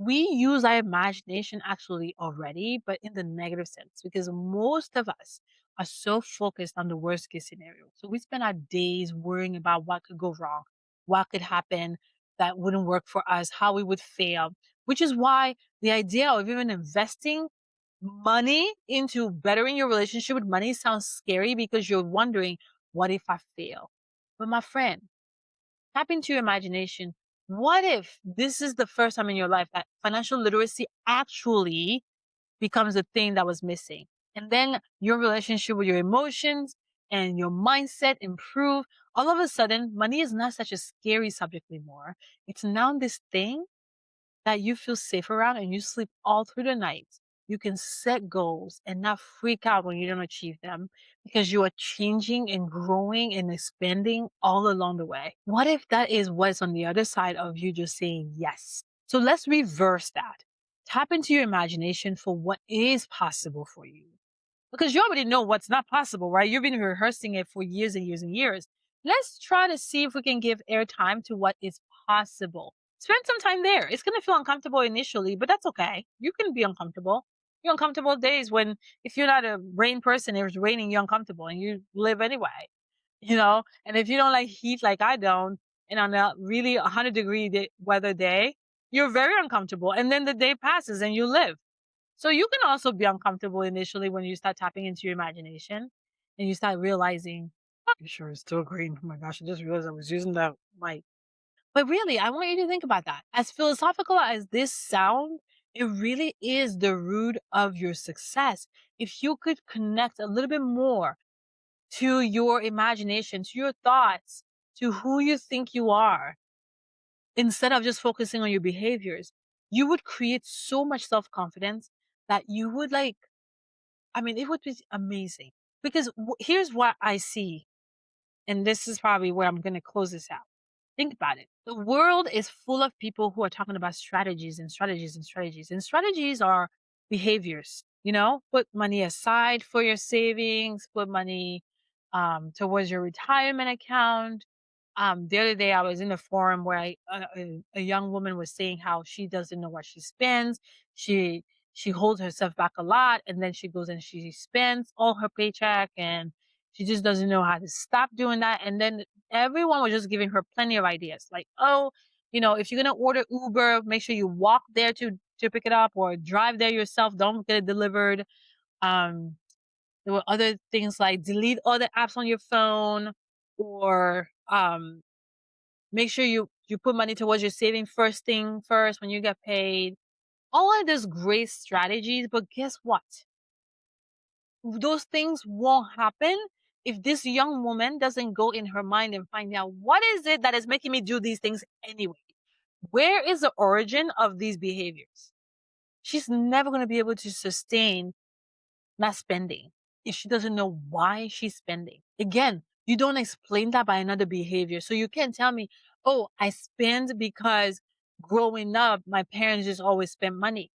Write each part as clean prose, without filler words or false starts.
we use our imagination actually already, but in the negative sense, because most of us are so focused on the worst case scenario. So we spend our days worrying about what could go wrong, what could happen that wouldn't work for us, how we would fail, which is why the idea of even investing money into bettering your relationship with money sounds scary because you're wondering, what if I fail? But my friend, tap into your imagination. What if this is the first time in your life that financial literacy actually becomes the thing that was missing? And then your relationship with your emotions and your mindset improve. All of a sudden, money is not such a scary subject anymore. It's now this thing that you feel safe around and you sleep all through the night. You can set goals and not freak out when you don't achieve them because you are changing and growing and expanding all along the way. What if that is what's on the other side of you just saying yes? So let's reverse that. Tap into your imagination for what is possible for you. Because you already know what's not possible, right? You've been rehearsing it for years and years and years. Let's try to see if we can give airtime to what is possible. Spend some time there. It's going to feel uncomfortable initially, but that's okay. You can be uncomfortable. You're uncomfortable days when, if you're not a rain person, it's raining, you're uncomfortable and you live anyway, you know? And if you don't like heat like I don't, and on a really 100-degree weather day, you're very uncomfortable. And then the day passes and you live. So you can also be uncomfortable initially when you start tapping into your imagination and you start realizing, "Oh, you sure it's still green. Oh my gosh, I just realized I was using that mic." But really, I want you to think about that. As philosophical as this sound, it really is the root of your success. If you could connect a little bit more to your imagination, to your thoughts, to who you think you are, instead of just focusing on your behaviors, you would create so much self confidence that you would like, I mean, it would be amazing. Because here's what I see, and this is probably where I'm going to close this out. Think about it. The world is full of people who are talking about strategies and strategies and strategies. And strategies are behaviors, put money aside for your savings, put money towards your retirement account. The other day I was in a forum where a young woman was saying how she doesn't know what she spends. She she holds herself back a lot and then she goes and she spends all her paycheck and she just doesn't know how to stop doing that. And then everyone was just giving her plenty of ideas. Like, oh, if you're gonna order Uber, make sure you walk there to pick it up or drive there yourself. Don't get it delivered. Um, there were other things like delete all the apps on your phone or make sure you put money towards your saving first thing first when you get paid. All of those great strategies, but guess what? Those things won't happen if this young woman doesn't go in her mind and find out what is it that is making me do these things anyway. Where is the origin of these behaviors? She's never going to be able to sustain not spending if she doesn't know why she's spending. Again, you don't explain that by another behavior. So you can't tell me, oh, I spend because growing up, my parents just always spent money.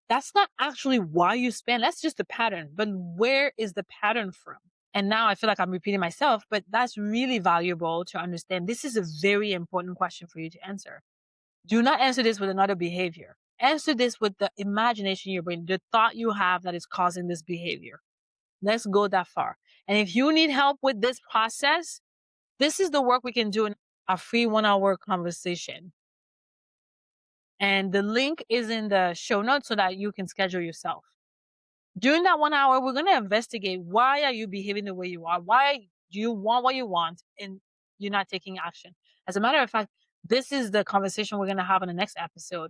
That's not actually why you spend. That's just the pattern. But where is the pattern from? And now I feel like I'm repeating myself, but that's really valuable to understand. This is a very important question for you to answer. Do not answer this with another behavior. Answer this with the imagination in your brain, the thought you have that is causing this behavior. Let's go that far. And if you need help with this process, this is the work we can do in a free 1 hour conversation. And the link is in the show notes so that you can schedule yourself. During that 1 hour, we're going to investigate why are you behaving the way you are? Why do you want what you want and you're not taking action? As a matter of fact, this is the conversation we're going to have in the next episode.